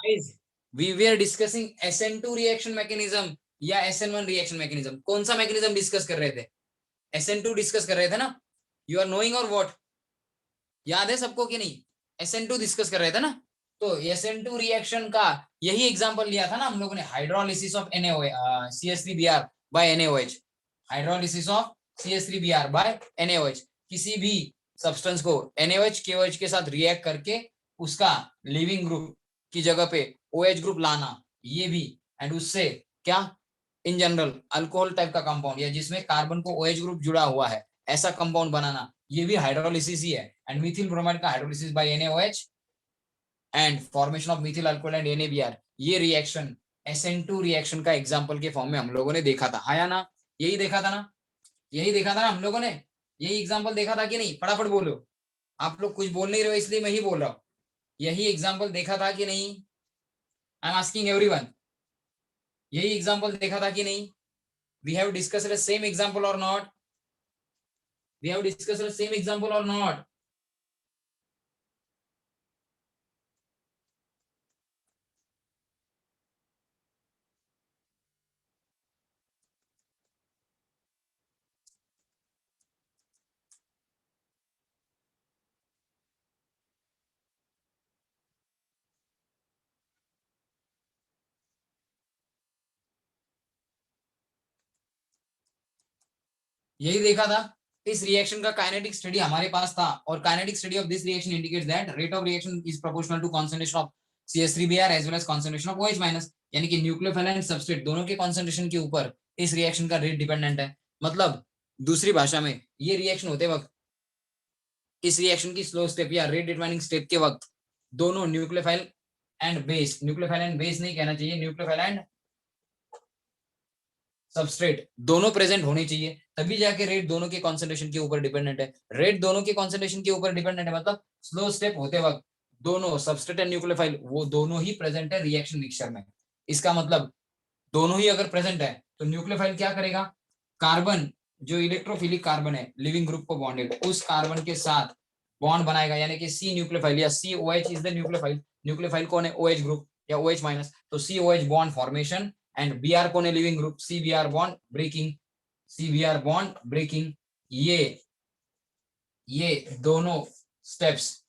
Guys, we were discussing SN2 reaction mechanism या SN1 reaction mechanism. कौन सा mechanism discuss कर रहे थे? SN2 डिस्कस कर रहे थे ना? यू आर नोइंग और व्हाट? याद है सबको कि नहीं? SN2 डिस्कस कर रहे थे ना? तो SN2 रिएक्शन का यही एग्जांपल लिया था ना हम लोगों ने, hydrolysis of CH3Br by NaOH. Hydrolysis of CH3Br by NaOH. किसी भी सब्सटेंस को NaOH KOH के साथ रिएक्ट करके उसका लिविंग ग्रुप की जगह पे OH ग्रुप लाना, ये भी, एंड उससे क्या, इन जनरल अल्कोहल टाइप का कंपाउंड या जिसमें कार्बन को OH ग्रुप जुड़ा हुआ है ऐसा कंपाउंड बनाना, ये भी हाइड्रोलिसिस ही है. एंड मिथिल ब्रोमाइड का hydrolysis by NaOH and formation of methyl alcohol and NaBr, ये रिएक्शन SN2 रिएक्शन का एग्जांपल के फॉर्म में हम लोगों ने देखा था. आया ना? यही देखा था ना? यही देखा था ना हम लोगों ने? यही एग्जांपल देखा था कि नहीं? फटाफट बोलो. आप लोग कुछ बोल नहीं रहे हो इसलिए मैं ही बोल रहा हूँ. यही एग्जांपल देखा था कि नहीं? I am asking everyone. यही एग्जांपल देखा था कि नहीं? We have discussed the same example or not? We have discussed the same example or not? यही देखा था. इस रिएक्शन का काइनेटिक स्टडी हमारे पास था और kinetic study of this reaction indicates that rate of reaction is proportional to concentration of CH3Br as well as concentration of OH minus. यानी कि न्यूक्लियोफाइल एंड सबस्ट्रेट दोनों के कंसंट्रेशन के ऊपर इस रिएक्शन का रेट डिपेंडेंट है. मतलब दूसरी भाषा में ये रिएक्शन होते वक्त, इस रिएक्शन की स्लो स्टेप या रेट डिटरमाइनिंग स्टेप के वक्त दोनों nucleophile and base, nucleophile and base नहीं कहना चाहिए, न्यूक्लियोफाइल एंड सबस्ट्रेट दोनों प्रेजेंट होने चाहिए, तभी जाके रेट दोनों के कॉन्सेंट्रेशन के ऊपर डिपेंडेंट है. रेट दोनों के कॉन्सेंट्रेशन के ऊपर डिपेंडेंट है मतलब स्लो स्टेप होते वक्त दोनों सबस्ट्रेट एंड न्यूक्लियोफाइल वो दोनों ही प्रेजेंट है रिएक्शन मिक्सचर में. इसका मतलब दोनों ही अगर प्रेजेंट है तो न्यूक्लियोफाइल क्या करेगा? कार्बन, जो इलेक्ट्रोफिलिक कार्बन है लिविंग ग्रुप को बॉन्डेड, उस कार्बन के साथ बॉन्ड बनाएगा. यानी कि C न्यूक्लियोफाइल या COH is the nucleophile. Nucleophile कौन है? OH ग्रुप या OH माइनस. तो COH bond formation and Br कौन है? Leaving group. CBr bond breaking. CBr bond breaking. ये दोनों स्टेप्स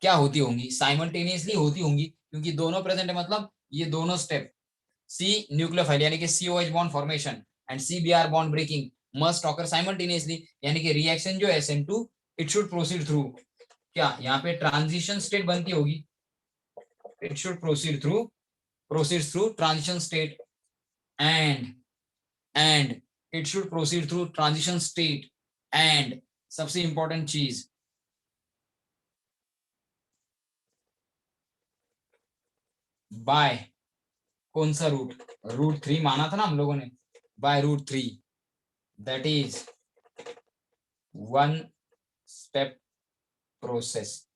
क्या होती होंगी? साइमल्टेनियसली होती होंगी क्योंकि दोनों प्रेजेंट है. मतलब ये दोनों स्टेप C न्यूक्लियोफाइल यानी कि COH bond formation and CBr bond breaking must occur simultaneously. यानी कि रिएक्शन जो SN2 it should proceed through क्या, यहाँ पे ट्रांजिशन स्टेट बनती होगी. It should proceed through transition state and it should proceed through transition state and सबसे important चीज, बाय कौन सा रूट? रूट 3 माना था ना हम लोगों ने. By route 3, that is one step process.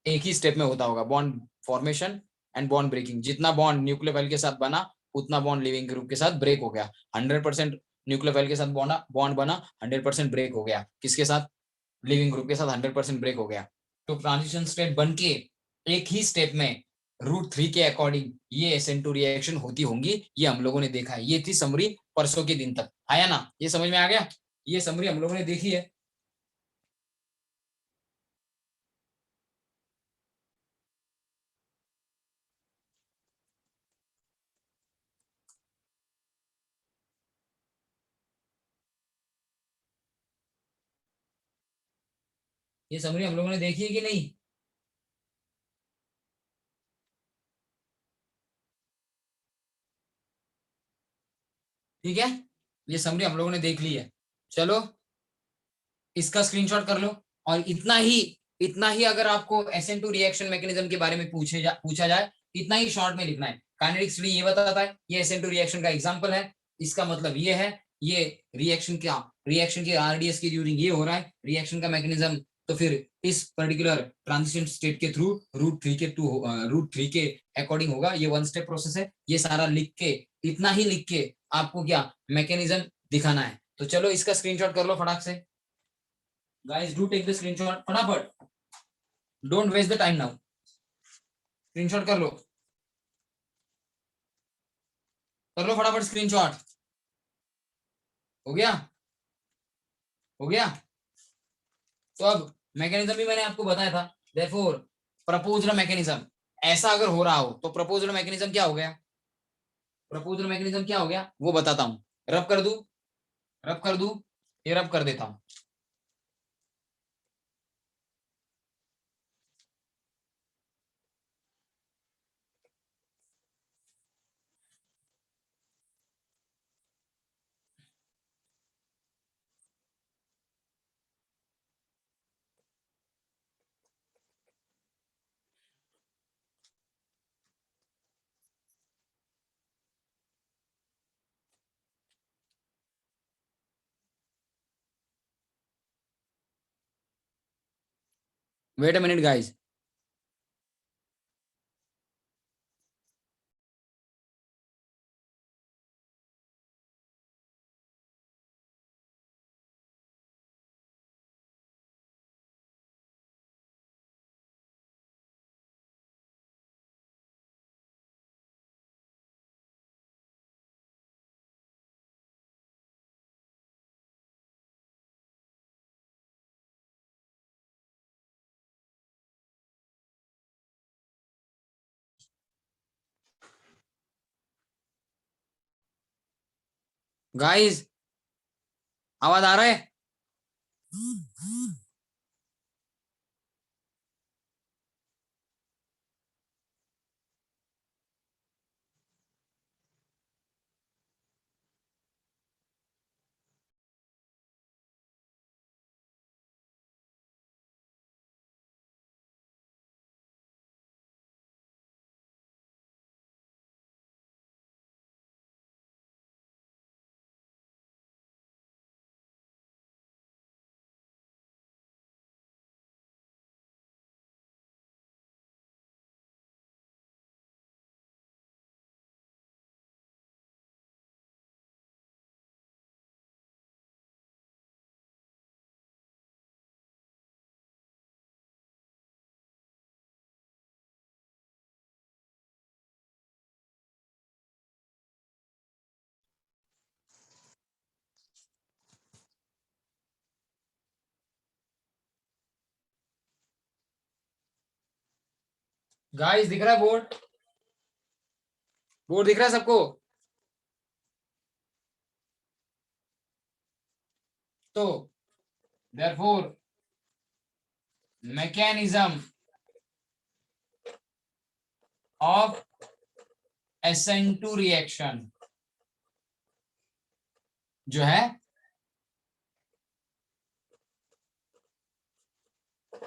एक ही स्टेप में होता होगा bond formation and bond breaking. जितना बॉन्ड न्यूक्लियोफाइल के साथ बना उतना बॉन्ड लिविंग ग्रुप के साथ ब्रेक हो गया. 100% न्यूक्लियोफाइल के साथ बॉन्ड बना, 100% ब्रेक हो गया. किसके साथ? लिविंग ग्रुप के साथ 100% ब्रेक हो गया. तो ट्रांजिशन स्टेट बन के एक ही स्टेप में रूट 3 के अकॉर्डिंग ये SN2 रिएक्शन होती होंगी. ये हम लोगों ने देखा है. ये थी समरी परसों के दिन तक. आया ना? ये समझ में आ गया? ये समरी हम लोगों ने देखी है. ये समरी हम लोगों ने देखी है कि नहीं? ठीक है, ये समरी हम लोगों ने देख ली है. चलो इसका स्क्रीनशॉट कर लो. और इतना ही अगर आपको SN2 रिएक्शन मैकेनिज्म के बारे में पूछा जाए, इतना ही शॉर्ट में लिखना है. काइनेटिक स्टडी ये बताता है ये SN2 रिएक्शन का एग्जांपल है. इसका मतलब ये है ये रिएक्शन के RDS की ड्यूरिंग ये हो रहा है रिएक्शन का मैकेनिज्म. तो फिर इस पर्टिकुलर ट्रांजिशन स्टेट के थ्रू रूट थ्री के अकॉर्डिंग होगा. ये वन स्टेप प्रोसेस है. ये सारा लिख के, इतना ही लिख के आपको क्या मैकेनिज्म दिखाना है. तो चलो इसका स्क्रीनशॉट कर लो फटाक से. Guys, do take the screenshot फटाफट. Don't waste the time now. Screenshot कर लो. कर लो फटाफट स्क्रीनशॉट। हो गया, हो गया। तो अब मैकेनिज्म भी मैंने आपको बताया था। देयरफॉर प्रपोज्ड मैकेनिज्म ऐसा अगर हो रहा हो तो प्रपोज्ड मैकेनिज्म क्या हो गया, प्रपोज्ड मैकेनिज्म क्या हो गया वो बताता हूं। रब कर दूं, रब कर दूं, ये रब कर देता हूं। Wait a minute guys. Guys आवाज आ रहा है? गाइस दिख रहा है बोर्ड? बोर्ड दिख रहा है सबको? तो therefore mechanism of SN2 reaction जो है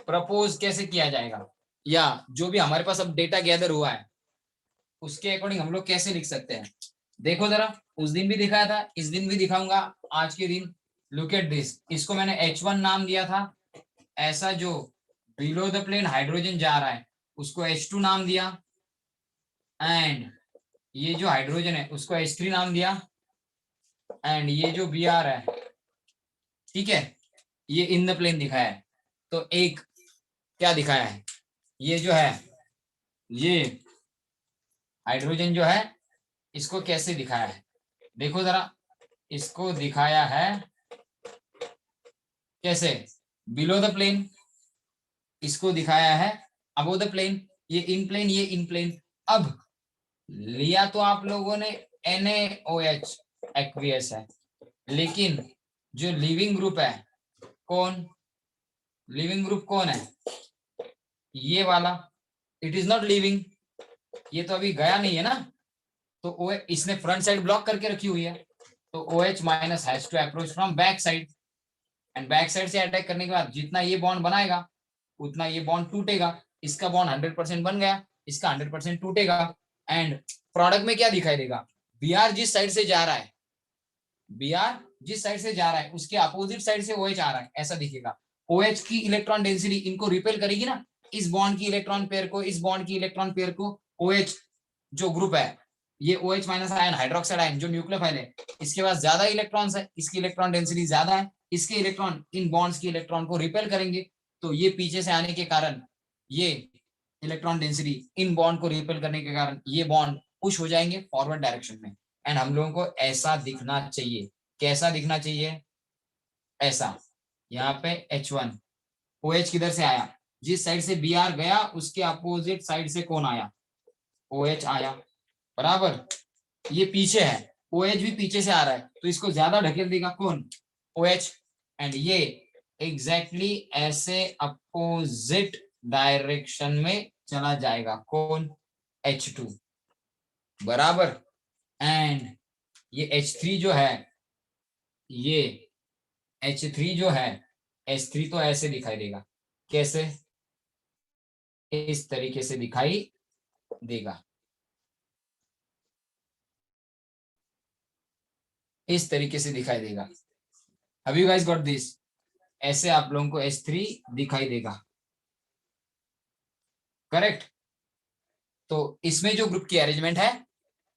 प्रपोज कैसे किया जाएगा, या जो भी हमारे पास अब डेटा गैदर हुआ है उसके अकॉर्डिंग हम लोग कैसे लिख सकते हैं। देखो जरा, उस दिन भी दिखाया था, इस दिन भी दिखाऊंगा, आज के दिन। लुक एट दिस, इसको मैंने H1 नाम दिया था। ऐसा जो बिलो द प्लेन हाइड्रोजन जा रहा है उसको H2 नाम दिया, एंड ये जो हाइड्रोजन है उसको H3 नाम दिया, एंड ये जो Br है, ठीक है, ये इन द प्लेन दिखाया है। तो एक क्या दिखाया है, ये जो है, ये हाइड्रोजन जो है इसको कैसे दिखाया है, देखो जरा। इसको दिखाया है कैसे, बिलो द प्लेन। इसको दिखाया है अबो द प्लेन। ये इन प्लेन, ये इन प्लेन। अब लिया तो आप लोगों ने NaOH एक्वियस है, लेकिन जो लिविंग ग्रुप है, कौन लिविंग ग्रुप कौन है, ये वाला, इट इज नॉट लिविंग, ये तो अभी गया नहीं है ना। तो OH इसने फ्रंट साइड ब्लॉक करके रखी हुई है, तो OH minus has to approach from back side, and back side से अटैक करने के बाद जितना ये बॉन्ड बनाएगा उतना ये बॉन्ड टूटेगा। इसका बॉन्ड 100% बन गया, इसका 100% टूटेगा, एंड प्रोडक्ट में क्या दिखाई देगा, Br जिस साइड से जा रहा है, Br जिस साइड से जा रहा है उसके अपोजिट साइड से OH आ रहा है, ऐसा दिखेगा। OH की इलेक्ट्रॉन डेंसिटी इनको रिपेल करेगी ना, इस बॉन्ड की इलेक्ट्रॉन पेयर को, इस बॉन्ड की इलेक्ट्रॉन पेयर को। OH जो ग्रुप है, ये OH minus ion hydroxide ion जो न्यूक्लियोफाइल है, इसके पास ज्यादा इलेक्ट्रॉन्स है, इसकी इलेक्ट्रॉन डेंसिटी ज्यादा है, इसके इलेक्ट्रॉन इन बॉन्ड्स की इलेक्ट्रॉन को रिपेल करेंगे। तो ये पीछे से आने के कारण, ये इलेक्ट्रॉन डेंसिटी इन बॉन्ड को रिपेल करने के कारण ये बॉन्ड पुश हो जाएंगे फॉरवर्ड डायरेक्शन में। एंड हम लोगों को ऐसा दिखना चाहिए। कैसा दिखना चाहिए? ऐसा। यहाँ पे H1 OH किधर से आया? जिस साइड से Br गया उसके अपोजिट साइड से कौन आया? OH आया। बराबर। ये पीछे है, OH भी पीछे से आ रहा है, तो इसको ज्यादा ढकेल देगा कौन? OH। एंड ये एग्जैक्टली ऐसे अपोजिट डायरेक्शन में चला जाएगा कौन? H2। बराबर। एंड ये H3 जो है, ये H3 जो है, H3 तो ऐसे दिखाई देगा। कैसे? इस तरीके से दिखाई देगा, इस तरीके से दिखाई देगा। Have you guys got this? ऐसे आप लोगों को H3 दिखाई देगा। करेक्ट। तो इसमें जो ग्रुप की अरेंजमेंट है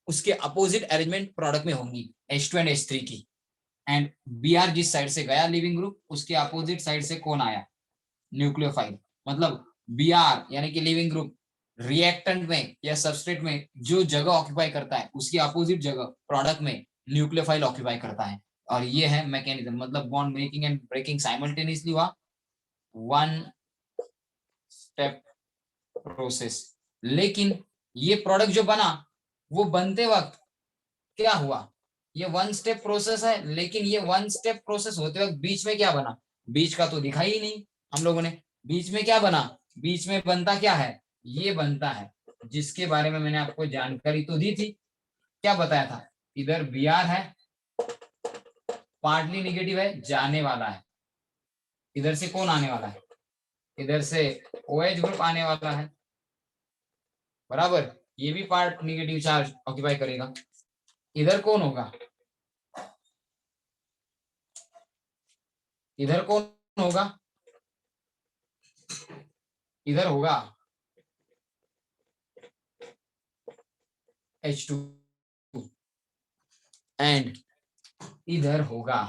उसके अपोजिट अरेंजमेंट प्रोडक्ट में होंगी H2 एंड H3 की। एंड Br जिस साइड से गया लिविंग ग्रुप, उसके अपोजिट साइड से कौन आया? न्यूक्लियोफाइल। मतलब Br यानी कि लिविंग ग्रुप रिएक्टेंट में या सबस्ट्रेट में जो जगह ऑक्यूपाई करता है उसकी अपोजिट जगह प्रोडक्ट में न्यूक्लियोफाइल ऑक्यूपाई करता है। और ये है मैकेनिज्म, मतलब bond making and breaking simultaneously हुआ, वन स्टेप प्रोसेस। लेकिन ये प्रोडक्ट जो बना, वो बनते वक्त क्या हुआ? ये वन स्टेप प्रोसेस है, लेकिन ये वन स्टेप प्रोसेस होते वक्त बीच में क्या बना? बीच का तो दिखा ही नहीं हम लोगों ने। बीच में क्या बना? बीच में बनता क्या है? ये बनता है, जिसके बारे में मैंने आपको जानकारी तो दी थी। क्या बताया था? इधर Br है, पार्टली निगेटिव है, जाने वाला है। इधर से कौन आने वाला है? इधर से OH ग्रुप आने वाला है। बराबर। ये भी पार्ट निगेटिव चार्ज ऑक्यूपाई करेगा। इधर कौन होगा? इधर कौन होगा? इधर होगा H2 एंड इधर होगा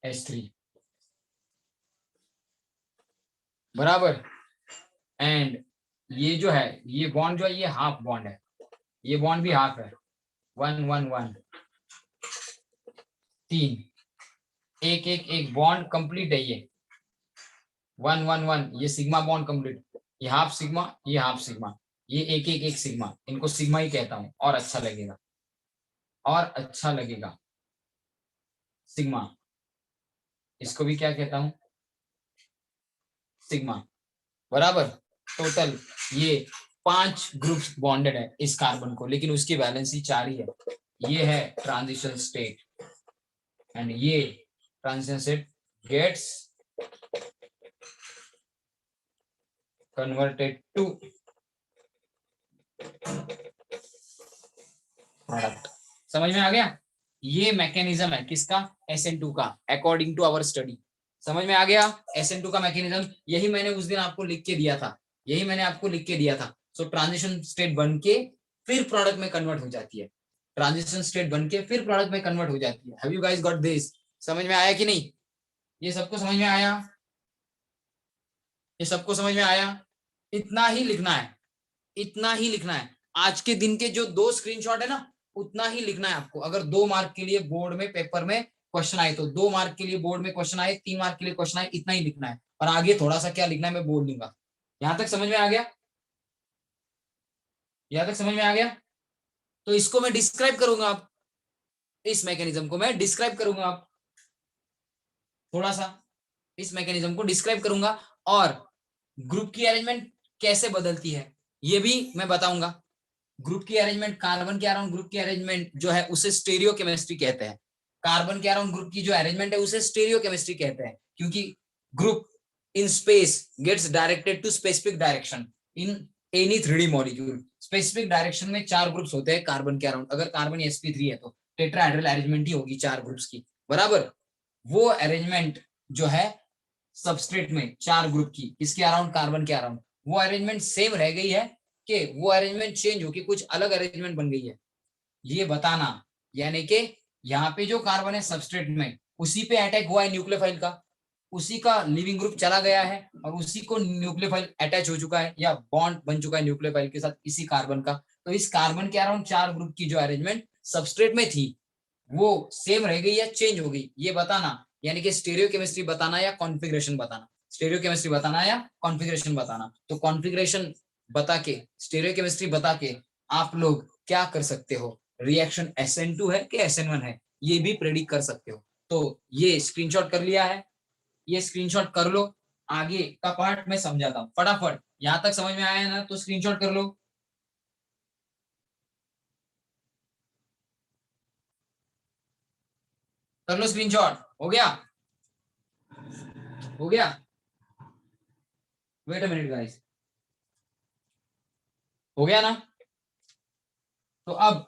H3। बराबर। एंड ये जो है, ये बॉन्ड जो है, ये हाफ बॉन्ड है, ये बॉन्ड भी हाफ है। 1 1 1 3, एक एक एक बॉन्ड कंप्लीट है। ये 1 1 1, ये सिग्मा बॉन्ड कंप्लीट। ये हाफ सिग्मा, ये हाफ सिग्मा, ये एक एक एक सिग्मा। इनको सिग्मा ही कहता हूं और अच्छा लगेगा, और अच्छा लगेगा। सिग्मा, इसको भी क्या कहता हूं? सिग्मा। बराबर। टोटल ये 5 ग्रुप्स बॉन्डेड है इस कार्बन को, लेकिन उसकी वैलेंसी 4 ही है। ये है ट्रांजिशन स्टेट, एंड ये transition state gets converted to product. समझ में आ गया? ये मैकेनिज्म है किसका? SN2 का, अकॉर्डिंग टू आवर स्टडी। समझ में आ गया? SN2 का मैकेनिज्म यही मैंने उस दिन आपको लिख के दिया था, यही मैंने आपको लिख के दिया था। सो ट्रांजिशन स्टेट बन के फिर प्रोडक्ट में कन्वर्ट हो जाती है, ट्रांजिशन स्टेट बन के फिर प्रोडक्ट में कन्वर्ट हो जाती है। Have you guys got this? समझ में आया कि नहीं? ये सबको समझ में आया? ये सबको समझ में आया? इतना ही लिखना है, इतना ही लिखना है। आज के दिन के जो 2 स्क्रीनशॉट है ना, उतना ही लिखना है आपको। अगर 2 मार्क के लिए बोर्ड में पेपर में क्वेश्चन आए तो 2 मार्क के लिए बोर्ड में क्वेश्चन आए, 3 मार्क के लिए क्वेश्चन आए, इतना ही लिखना है। और आगे थोड़ा सा क्या लिखना है मैं बोल दूंगा। यहां तक समझ में आ गया? यहां तक समझ में आ गया? तो इसको मैं डिस्क्राइब करूंगा, आप इस मैकेनिज्म को मैं डिस्क्राइब करूंगा, आप थोड़ा सा इस मैकेनिज्म को डिस्क्राइब करूंगा। और ग्रुप की अरेंजमेंट कैसे बदलती है ये भी मैं बताऊंगा। ग्रुप की अरेंजमेंट, कार्बन के अराउंड ग्रुप की अरेंजमेंट जो है उसे स्टीरियो केमिस्ट्री कहते हैं। कार्बन के अराउंड ग्रुप की जो अरेंजमेंट है उसे स्टीरियो केमिस्ट्री कहते हैं, क्योंकि group in space gets directed to specific direction in any 3D molecule. Specific direction में 4 ग्रुप्स होते हैं कार्बन के अराउंड। अगर कार्बन sp3 है तो टेट्राहेड्रल अरेंजमेंट ही होगी 4 ग्रुप्स की। बराबर। वो अरेंजमेंट जो है सबस्ट्रेट में 4 ग्रुप की, किसके अराउंड? कार्बन के अराउंड, वो अरेंजमेंट सेम रह गई है कि वो अरेंजमेंट चेंज होकर कुछ अलग अरेंजमेंट बन गई है, ये बताना। यानी कि यहाँ पे जो कार्बन है सबस्ट्रेट में, उसी पे अटैक हुआ है न्यूक्लियोफाइल का, उसी का लिविंग ग्रुप चला गया है और उसी को न्यूक्लियोफाइल अटैच हो चुका है या बॉन्ड बन चुका है न्यूक्लियोफाइल के साथ इसी कार्बन का। तो इस कार्बन के अराउंड 4 ग्रुप की जो अरेंजमेंट सबस्ट्रेट में थी वो सेम रह गई या चेंज हो गई, ये बताना, यानी कि स्टीरियो केमिस्ट्री बताना या कॉन्फ़िगरेशन बताना। स्टीरियो केमिस्ट्री बताना या कॉन्फ़िगरेशन बताना। तो कॉन्फ़िगरेशन बता के, स्टीरियो केमिस्ट्री बता के आप लोग क्या कर सकते हो, रिएक्शन SN2 है कि SN1 है ये भी प्रेडिक्ट कर सकते हो। तो ये स्क्रीनशॉट कर लिया है, ये स्क्रीनशॉट कर लो। आगे का पार्ट मैं समझाता हूँ फटाफट। यहां तक समझ में आया है ना, तो स्क्रीनशॉट कर लो। कर लो स्क्रीनशॉट। हो गया? हो गया? वेट अ मिनट गाइस, हो गया ना? तो अब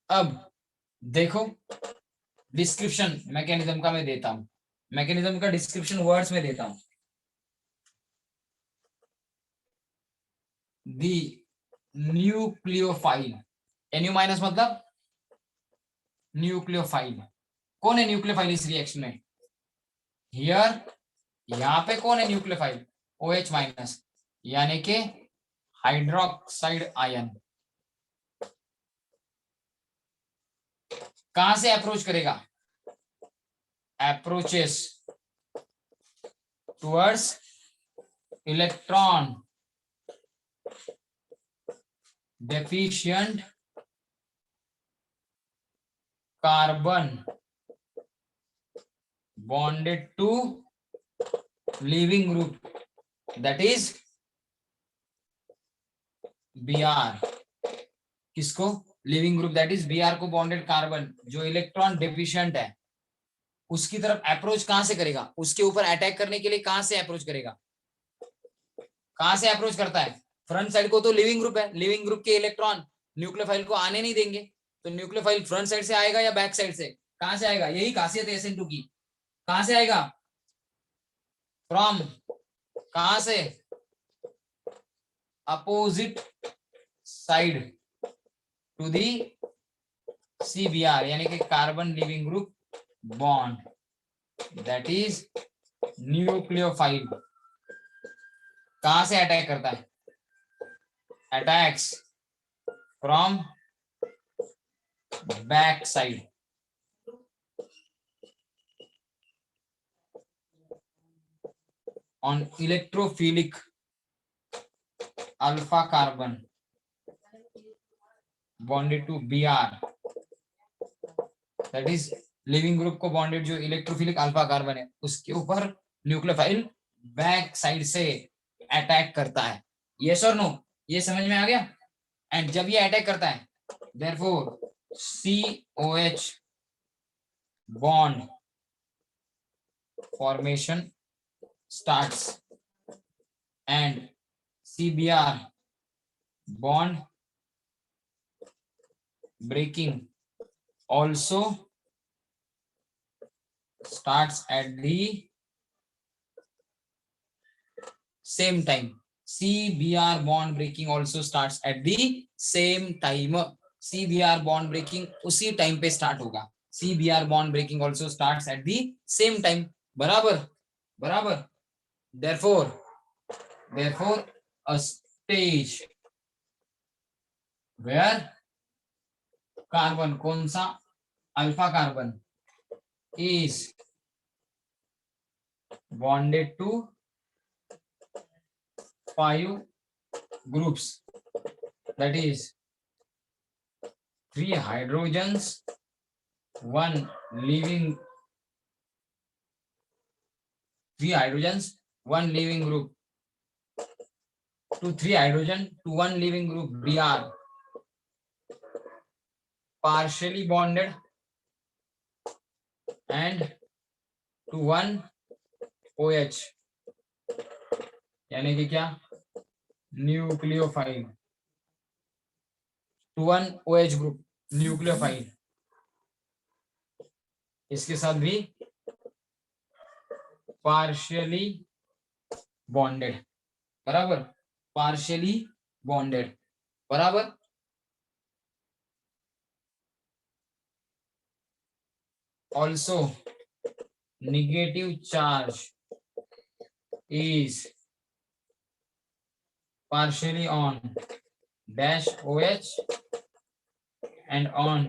अब देखो, डिस्क्रिप्शन मैकेनिज्म का मैं देता हूं, मैकेनिज्म का डिस्क्रिप्शन वर्ड्स में देता हूं। दी न्यूक्लियोफाइल, NU माइनस मतलब न्यूक्लियोफाइल। कौन है न्यूक्लियोफाइल इस रिएक्शन में? हियर, यहाँ पे कौन है न्यूक्लियोफाइल? OH माइनस, यानी कि हाइड्रोक्साइड आयन। कहां से अप्रोच करेगा? Approaches towards electron deficient carbon bonded to living group, that is Br। किसको? Leaving group that is Br को बॉन्डेड कार्बन जो इलेक्ट्रॉन डेफिशिएंट है उसकी तरफ अप्रोच कहां से करेगा? उसके ऊपर अटैक करने के लिए कहां से अप्रोच करेगा? कहां से अप्रोच करता है? फ्रंट साइड को तो लिविंग ग्रुप है, लिविंग ग्रुप के इलेक्ट्रॉन न्यूक्लियोफाइल को आने नहीं देंगे, तो न्यूक्लियोफाइल फ्रंट साइड से आएगा या बैक साइड से? कहां से आएगा? यही खासियत है SN2 की। कहां से आएगा? फ्रॉम, कहां से? Opposite side to the CBr, यानी कि carbon leaving group bond that is nucleophile. कहां से अटैक करता है? Attacks from back side. On electrophilic alpha carbon bonded to Br, that is leaving group को बॉन्डेड जो इलेक्ट्रोफिलिक अल्फा कार्बन है उसके ऊपर न्यूक्लियोफाइल बैक साइड से अटैक करता है। यस और नो? ये समझ में आ गया? एंड जब ये अटैक करता है therefore COH bond formation starts and CBr bond breaking also starts at the same time। CBr bond breaking also starts at the same time। CBr bond breaking उसी टाइम पे स्टार्ट होगा। CBr bond breaking also starts at the same time। बराबर बराबर। therefore a stage where carbon, कौन सा? Alpha carbon is bonded to 5 groups, that is 3 hydrogens, 1 leaving, 3 hydrogens, 1 leaving group, to 3 hydrogen to 1 leaving group Br partially bonded and to one OH, यानी कि क्या, nucleophile, to one OH group nucleophile, इसके साथ भी partially bonded, बराबर, partially bonded, बराबर। Also negative charge is partially on dash OH and on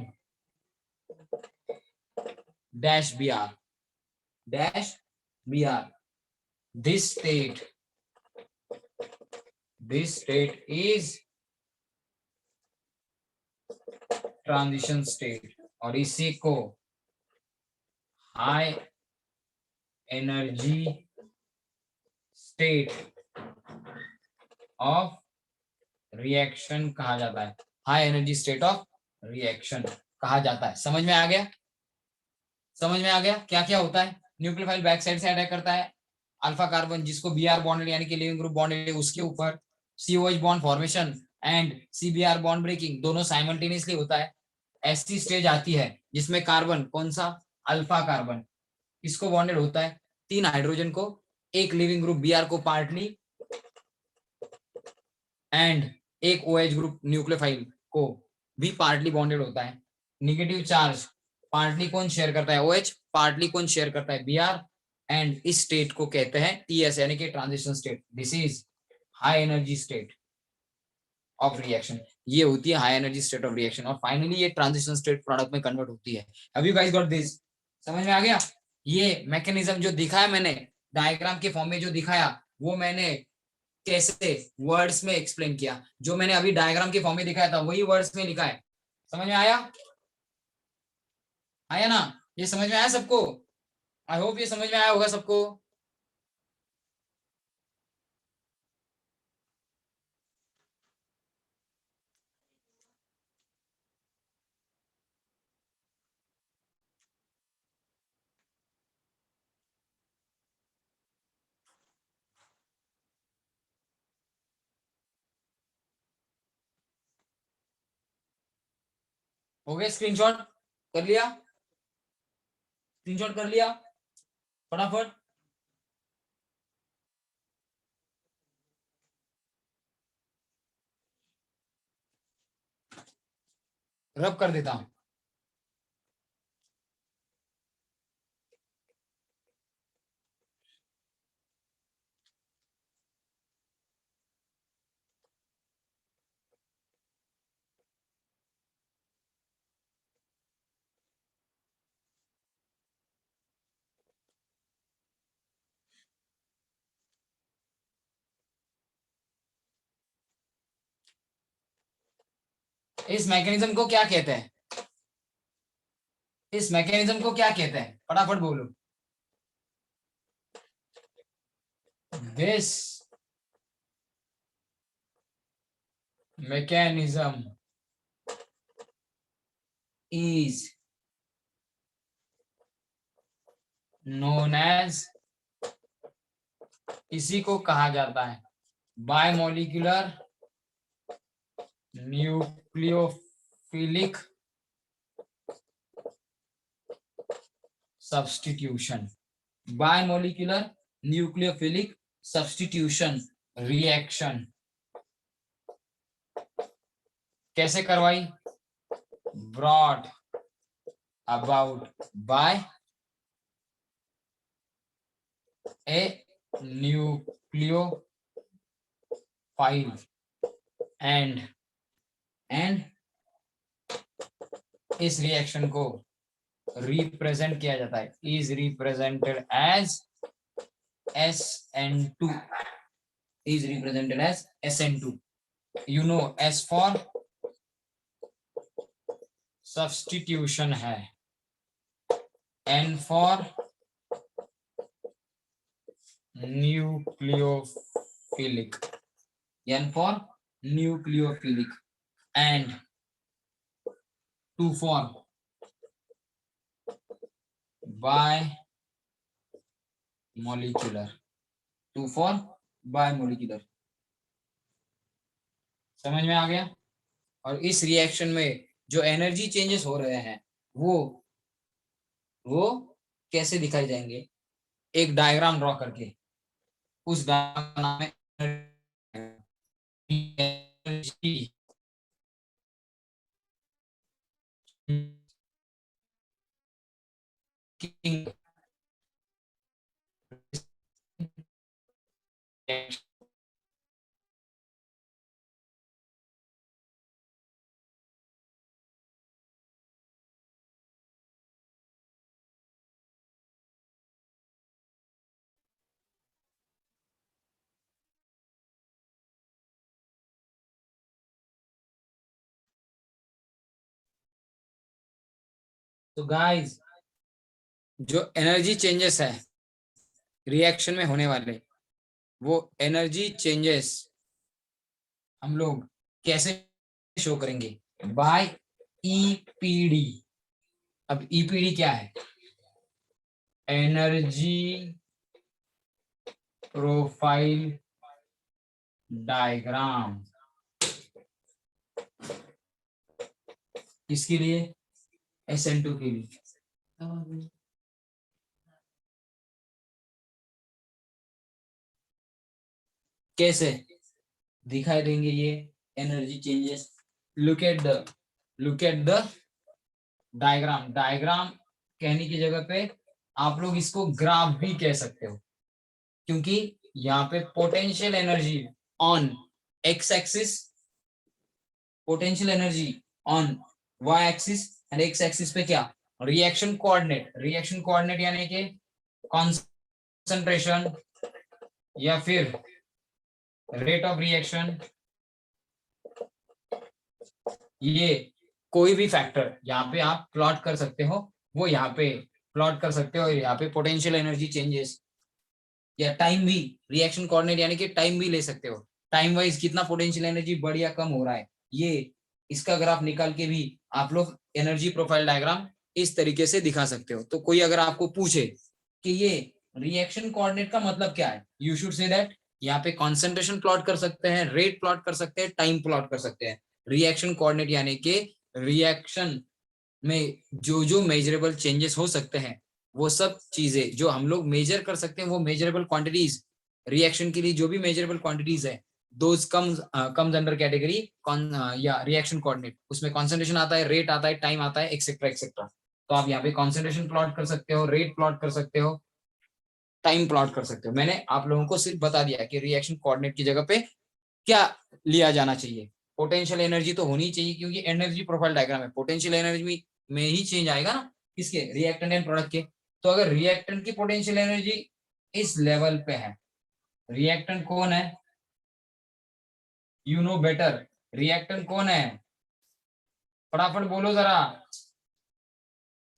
dash Br, dash Br. This state is transition state, और इसी को high energy state of reaction कहा जाता है, high energy state of reaction कहा जाता है। समझ में आ गया, समझ में आ गया क्या क्या होता है। न्यूक्लियोफाइल बैक साइड से अटैक करता है अल्फा कार्बन, जिसको Br बॉन्ड यानी कि लिविंग ग्रुप बॉन्ड है, उसके ऊपर COH bond formation and CBr bond breaking दोनों साइमल्टेनियसली होता है। ऐसी स्टेज आती है जिसमें कार्बन, कौन सा, अल्फा कार्बन, इसको बॉन्डेड होता है 3 हाइड्रोजन को, एक लिविंग ग्रुप Br को पार्टली एंड एक OH ग्रुप न्यूक्लियोफाइल को भी पार्टली बॉन्डेड होता है। नेगेटिव चार्ज पार्टली कौन शेयर करता है, OH, पार्टली कौन शेयर करता है, Br, एंड इस स्टेट को कहते हैं TS यानी कि transition state. This is high energy state of reaction, ये होती है high energy state of reaction, और फाइनली ये ट्रांजिशन स्टेट प्रोडक्ट में कन्वर्ट होती है। Have you guys got this, समझ में आ गया। ये मैकेनिज्म जो दिखाया मैंने डायग्राम के फॉर्म में, जो दिखाया वो मैंने कैसे वर्ड्स में एक्सप्लेन किया, जो मैंने अभी डायग्राम के फॉर्म में दिखाया था वही वर्ड्स में लिखा है। समझ में आया, आया ना, ये समझ में आया सबको, आई होप ये समझ में आया होगा सबको। हो गया, स्क्रीनशॉट कर लिया, स्क्रीनशॉट कर लिया फटाफट। रब कर देता हूं। इस मैकेनिज्म को क्या कहते हैं, इस मैकेनिज्म को क्या कहते हैं, फटाफट बोलो। This mechanism is known as, इसी को कहा जाता है bimolecular nucleophilic substitution, bimolecular nucleophilic substitution reaction. कैसे करवाई, brought about by a nucleophile and इस रिएक्शन को रिप्रेजेंट किया जाता है, is represented as SN2, is represented as SN2. You know S for substitution है, N for nucleophilic, N for nucleophilic, and two for bimolecular, two for bimolecular. समझ में आ गया? और इस रिएक्शन में जो एनर्जी चेंजेस हो रहे हैं वो कैसे दिखाई जाएंगे? एक डायग्राम ड्रॉ करके, उस डायग्राम का नाम है एनर्जी किंग। तो गाइस, जो एनर्जी चेंजेस है रिएक्शन में होने वाले, वो एनर्जी चेंजेस हम लोग कैसे शो करेंगे? Bye EPD. अब ईपीडी क्या है? Energy profile diagram. किसके लिए? SN2 के लिए। कैसे दिखाई देंगे ये energy changes? Look at the diagram. Diagram कहने की जगह पे आप लोग इसको ग्राफ भी कह सकते हो, क्योंकि यहाँ पे potential energy on X axis, potential energy on Y axis and X axis पे क्या? Reaction coordinate. रिएक्शन कोऑर्डिनेट यानी कि कॉन्सेंट्रेशन या फिर रेट ऑफ रिएक्शन, ये कोई भी फैक्टर यहाँ पे आप प्लॉट कर सकते हो, वो यहाँ पे प्लॉट कर सकते हो। यहाँ पे पोटेंशियल एनर्जी चेंजेस या टाइम भी, रिएक्शन कोऑर्डिनेट यानी कि टाइम भी ले सकते हो, टाइम वाइज कितना पोटेंशियल एनर्जी बढ़ या कम हो रहा है, ये इसका ग्राफ निकाल के भी आप लोग एनर्जी प्रोफाइल डायग्राम इस तरीके से दिखा सकते हो। तो कोई अगर आपको पूछे कि ये रिएक्शन कोऑर्डिनेट का मतलब क्या है, यू शुड से दैट यहाँ पे कॉन्सेंट्रेशन प्लॉट कर सकते हैं, रेट प्लॉट कर सकते हैं, टाइम प्लॉट कर सकते हैं। रिएक्शन कोऑर्डिनेट यानी कि रिएक्शन में जो जो मेजरेबल चेंजेस हो सकते हैं, वो सब चीजें जो हम लोग मेजर कर सकते हैं, वो मेजरेबल क्वांटिटीज, रिएक्शन के लिए जो भी मेजरेबल क्वांटिटीज है, दोज कम्स अंडर कैटेगरी या रिएक्शन कोऑर्डिनेट। उसमें कॉन्सेंट्रेशन आता है, रेट आता है, टाइम आता है, एक्सेट्रा एक्सेट्रा। तो आप यहाँ पे कॉन्सेंट्रेशन प्लॉट कर सकते हो, रेट प्लॉट कर सकते हो, टाइम प्लॉट कर सकते हो। मैंने आप लोगों को सिर्फ बता दिया कि रिएक्शन कोऑर्डिनेट की जगह पे क्या लिया जाना चाहिए। पोटेंशियल एनर्जी तो होनी चाहिए, क्योंकि एनर्जी प्रोफाइल डायग्राम है, पोटेंशियल एनर्जी में ही चेंज आएगा ना, किसके? रिएक्टेंट एंड प्रोडक्ट के। तो अगर रिएक्टेंट की पोटेंशियल एनर्जी इस लेवल पे है, रिएक्टेंट कौन है? You know better. रिएक्टेंट कौन है? फटाफट बोलो जरा,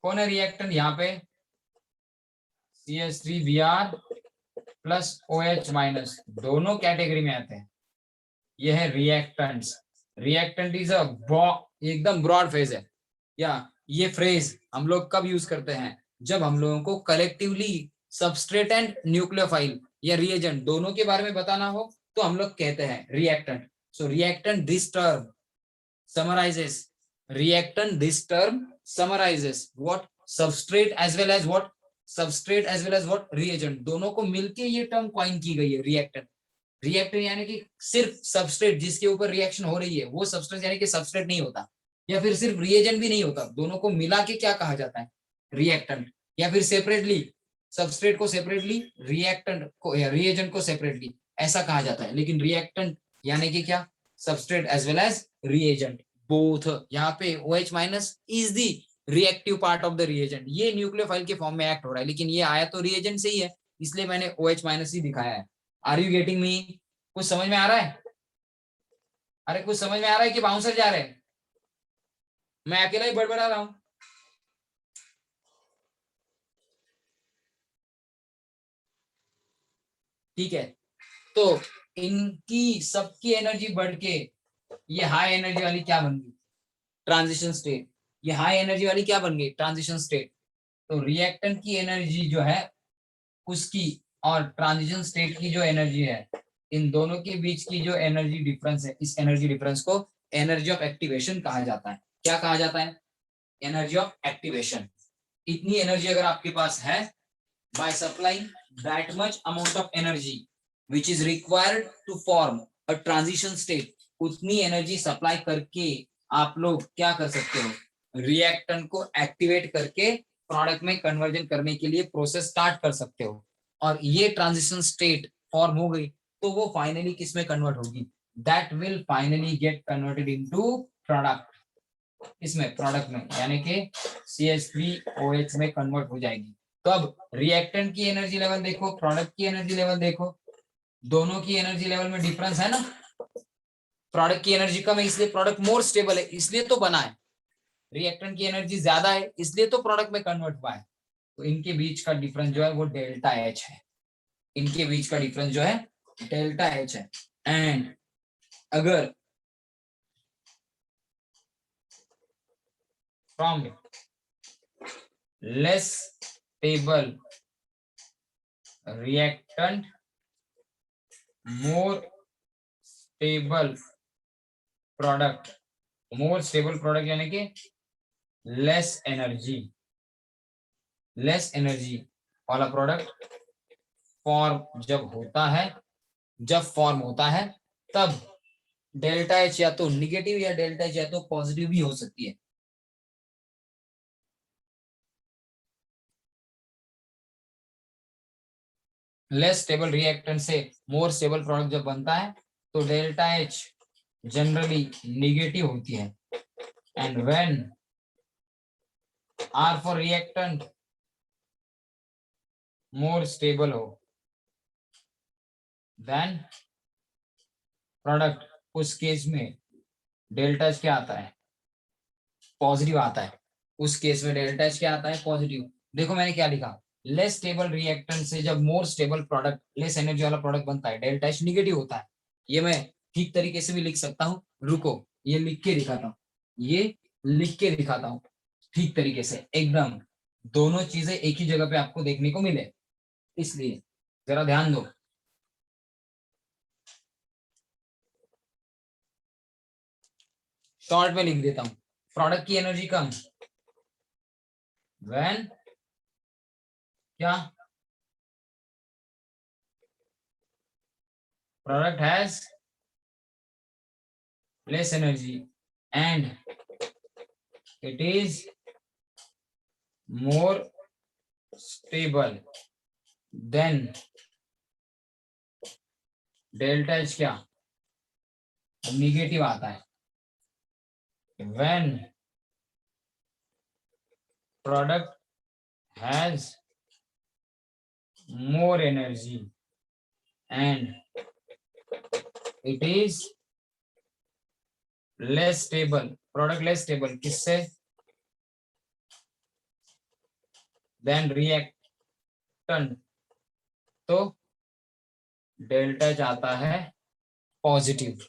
कौन है रिएक्टेंट यहाँ पे? CH3Br प्लस OH माइनस, दोनों कैटेगरी में आते हैं। यह है रिएक्टेंट्स। रिएक्टेंट इज अ एकदम ब्रॉड फ्रेज है, या ये फ्रेज हम लोग कब यूज करते हैं? जब हम लोगों को कलेक्टिवली सबस्ट्रेट एंड न्यूक्लियोफाइल या रिएजेंट दोनों के बारे में बताना हो, तो हम लोग कहते हैं reactant. So reactant this term summarises, reactant this term summarizes what? substrate as well as what? substrate as well as what? reagent, दोनों को मिलके ये टर्म कॉइन की गई है रिएक्टेंट। रिएक्टेंट यानी कि सिर्फ सबस्ट्रेट जिसके ऊपर रिएक्शन हो रही है वो सबस्ट्रेट यानी कि सबस्ट्रेट नहीं होता, या फिर सिर्फ रिएजेंट भी नहीं होता, दोनों को मिला के क्या कहा जाता है? रिएक्टेंट। या फिर सेपरेटली सबस्ट्रेट को सेपरेटली, रिएक्टेंट को या रिएजेंट को सेपरेटली, ऐसा कहा जाता है। लेकिन रिएक्टेंट यानी कि क्या? Substrate as well as reagent both. यहाँ पे OH minus is the reactive part of the reagent, ये न्यूक्लियोफाइल के फॉर्म में एक्ट हो रहा है, लेकिन ये आया तो रिएजेंट से ही है, इसलिए मैंने OH माइनस ही दिखाया है। Are you getting me? कुछ समझ में आ रहा है? अरे कुछ समझ में आ रहा है कि बाउंसर जा रहे हैं? मैं अकेला ही बड़बड़ा रहा हूं? ठीक है, तो इनकी सबकी एनर्जी बढ़ के ये हाई एनर्जी वाली क्या बन गई? Transition state. ये हाई एनर्जी वाली क्या बन गई, ट्रांजिशन स्टेट। तो रिएक्टेंट की एनर्जी जो है उसकी और ट्रांजिशन स्टेट की जो एनर्जी है, इन दोनों के बीच की जो एनर्जी डिफरेंस है, इस एनर्जी डिफरेंस को एनर्जी ऑफ एक्टिवेशन कहा जाता है। क्या कहा जाता है, एनर्जी ऑफ एक्टिवेशन। इतनी एनर्जी अगर आपके पास है, by supplying that much amount of energy which is required to form a transition state, उतनी एनर्जी सप्लाई करके आप लोग क्या कर सकते हो, रिएक्टेंट को एक्टिवेट करके प्रोडक्ट में कन्वर्जन करने के लिए प्रोसेस स्टार्ट कर सकते हो। और ये ट्रांजिशन स्टेट फॉर्म हो गई तो वो फाइनली किस में कन्वर्ट होगी, that will finally get converted into product, इसमें प्रोडक्ट में, यानी कि CH3OH में कन्वर्ट हो जाएगी। तो अब रिएक्टेंट की एनर्जी लेवल देखो, प्रोडक्ट की एनर्जी लेवल देखो, दोनों की एनर्जी लेवल में डिफरेंस है ना। प्रोडक्ट की एनर्जी कम है इसलिए प्रोडक्ट मोर स्टेबल है, इसलिए तो बना है। रिएक्टेंट की एनर्जी ज्यादा है इसलिए तो प्रोडक्ट में कन्वर्ट हुआ है। तो इनके बीच का डिफरेंस जो है वो डेल्टा एच है, इनके बीच का डिफरेंस जो है डेल्टा एच है। एंड अगर from less stable reactant more stable product, more stable product यानी कि less energy वाला प्रोडक्ट फॉर्म जब फॉर्म होता है तब डेल्टा एच या तो निगेटिव या डेल्टा एच या तो पॉजिटिव भी हो सकती है। लेस स्टेबल रिएक्टेंट से मोर स्टेबल प्रोडक्ट जब बनता है तो डेल्टा एच जनरली निगेटिव होती है। And when are for reactant more stable हो देन प्रोडक्ट, उस केस में डेल्टा एच क्या आता है, पॉजिटिव आता है। उस केस में डेल्टा एच क्या आता है, पॉजिटिव। देखो मैंने क्या लिखा, लेस स्टेबल रिएक्टेंट से जब more stable product, less energy वाला प्रोडक्ट बनता है, डेल्टा एच निगेटिव होता है। ये मैं ठीक तरीके से भी लिख सकता हूँ, रुको ये लिख के दिखाता हूँ, ये लिख के दिखाता हूँ ठीक तरीके से एकदम, दोनों चीजें एक ही जगह पे आपको देखने को मिले, इसलिए जरा ध्यान दो। शॉर्ट में लिख देता हूँ, प्रोडक्ट की एनर्जी कम व्हेन क्या, product has less energy and it is more stable then delta H क्या निगेटिव आता है। when product has more energy and it is less stable, product less stable किससे, then reactant, तो delta जाता है positive,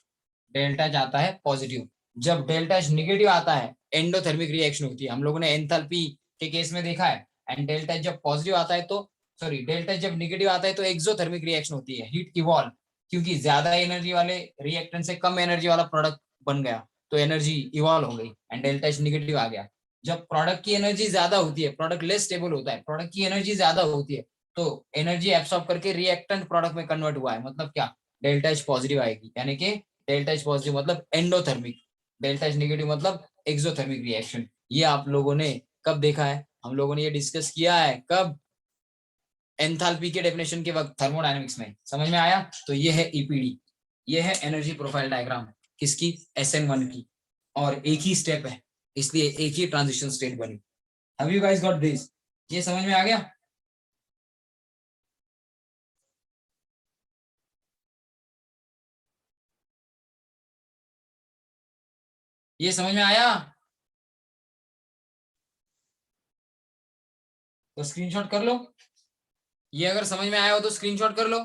delta जाता है positive. जब डेल्टा निगेटिव आता है एंडोथर्मिक रिएक्शन होती है, हम लोगों ने एंथैल्पी के केस में देखा है। एंड डेल्टा जब पॉजिटिव आता है तो, सॉरी डेल्टा जब निगेटिव आता है तो एक्सोथर्मिक रिएक्शन होती है, हीट इवॉल्व, क्योंकि ज्यादा एनर्जी वाले रिएक्टेंट से कम एनर्जी वाला प्रोडक्ट बन गया तो एनर्जी इवॉल्व हो गई एंड डेल्टा निगेटिव आ गया। जब प्रोडक्ट की एनर्जी ज्यादा होती है, प्रोडक्ट लेस स्टेबल होता है, प्रोडक्ट की एनर्जी ज्यादा होती है तो एनर्जी एब्सॉर्ब करके रिएक्टेंट प्रोडक्ट में कन्वर्ट हुआ है, मतलब क्या, डेल्टा एच पॉजिटिव आएगी, यानी कि डेल्टा एच पॉजिटिव मतलब एंडोथर्मिक, डेल्टा एच नेगेटिव मतलब एक्सोथर्मिक रिएक्शन। ये आप लोगों ने कब देखा है, हम लोगों ने ये डिस्कस किया है कब, एंथैल्पी के डेफिनेशन के वक्त थर्मोडायनेमिक्स में। समझ में आया। तो ये है ईपीडी, ये है एनर्जी प्रोफाइल डायग्राम किसकी, SN1 की, और एक ही स्टेप है इसलिए एक ही ट्रांजिशन स्टेट बनी। Have you guys got this, ये समझ में आ गया। ये समझ में आया तो स्क्रीनशॉट कर लो। ये अगर समझ में आया हो तो स्क्रीनशॉट कर लो,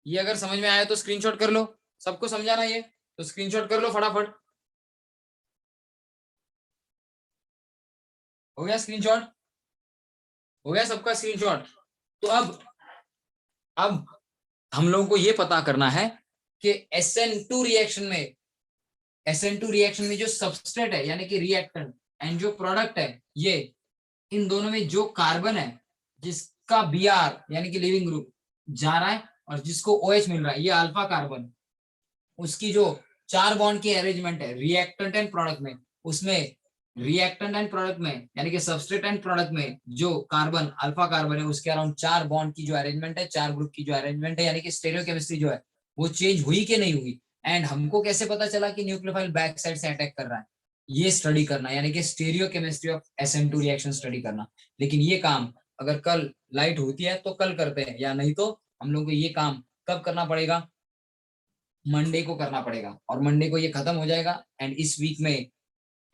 ये अगर समझ में आया तो स्क्रीनशॉट कर लो। सबको समझाना ये तो स्क्रीनशॉट कर लो फटाफट। हो गया स्क्रीनशॉट? हो गया सबका स्क्रीनशॉट? तो अब हम लोगों को ये पता करना है कि SN2 रिएक्शन में, SN2 रिएक्शन में जो सबस्ट्रेट है यानी कि रिएक्टेंट एंड जो प्रोडक्ट है, ये इन दोनों में जो कार्बन है जिसका Br यानी कि लिविंग ग्रुप जा रहा है और जिसको OH मिल रहा है, ये अल्फा कार्बन, उसकी जो 4 बॉन्ड की अरेंजमेंट है रिएक्टेंट एंड प्रोडक्ट में, उसमें रिएक्टेंट एंड प्रोडक्ट में यानी कि सबस्ट्रेट एंड प्रोडक्ट में जो कार्बन अल्फा कार्बन है उसके अराउंड 4 बॉन्ड की जो अरेंजमेंट है, 4 ग्रुप की जो अरेंजमेंट है, यानी कि स्टेरियोकेमिस्ट्री जो है वो चेंज हुई कि नहीं हुई। एंड हमको कैसे पता चला कि न्यूक्लियोफाइल बैक साइड से अटैक कर रहा है, ये स्टडी करना, यानी कि स्टेरियोकेमिस्ट्री ऑफ SN2 रिएक्शन स्टडी करना। लेकिन ये काम अगर कल लाइट होती है तो कल करते हैं, या नहीं तो हम लोग को ये काम कब करना पड़ेगा, मंडे को करना पड़ेगा, और मंडे को ये खत्म हो जाएगा। एंड इस वीक में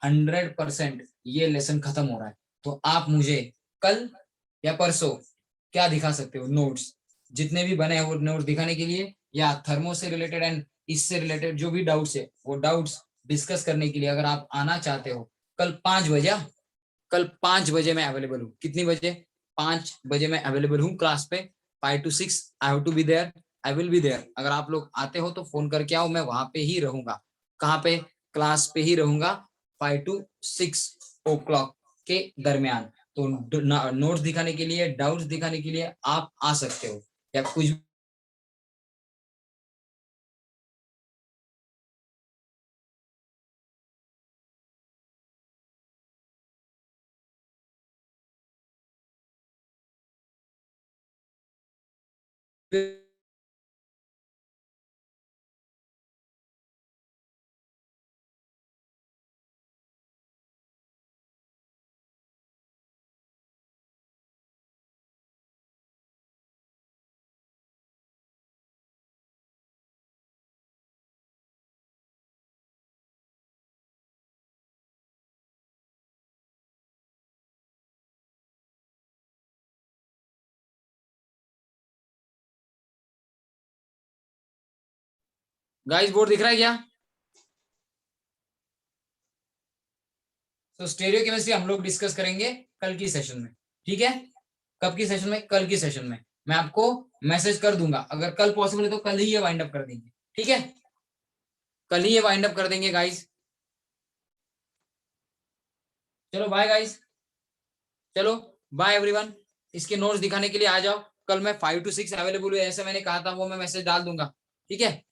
100% ये लेसन खत्म हो रहा है। तो आप मुझे कल या परसों क्या दिखा सकते हो, नोट्स जितने भी बने हैं वो नोट्स दिखाने के लिए, या थर्मो से रिलेटेड एंड इससे रिलेटेड जो भी डाउट्स है वो डाउट्स डिस्कस करने के लिए अगर आप आना चाहते हो कल 5 बजे, कल 5 बजे मैं अवेलेबल हूँ। कितनी बजे? 5 बजे मैं अवेलेबल हूँ क्लास पे, 5 to 6 I have to be there, I will be there. अगर आप लोग आते हो तो फोन करके आओ, मैं वहां पे ही रहूंगा। कहाँ पे? क्लास पे ही रहूंगा 5 to 6 o'clock के दरमियान। तो नोट्स दिखाने के लिए, डाउट्स दिखाने के लिए आप आ सकते हो, या कुछ गाइस बोर्ड दिख रहा है क्या? तो स्टेरियो केमिस्ट्री हम लोग डिस्कस करेंगे कल की सेशन में, ठीक है? कब की सेशन में? कल की सेशन में मैं आपको मैसेज कर दूंगा, अगर कल पॉसिबल है तो कल ही ये वाइंड अप कर देंगे, ठीक है? कल ही ये वाइंड अप कर देंगे गाइस। चलो बाय गाइस, चलो बाय एवरीवन। इसके नोट्स दिखाने के लिए आ जाओ, कल मैं 5 to 6 अवेलेबल हूँ, ऐसे मैंने कहा था, वो मैं मैसेज डाल दूंगा, ठीक है?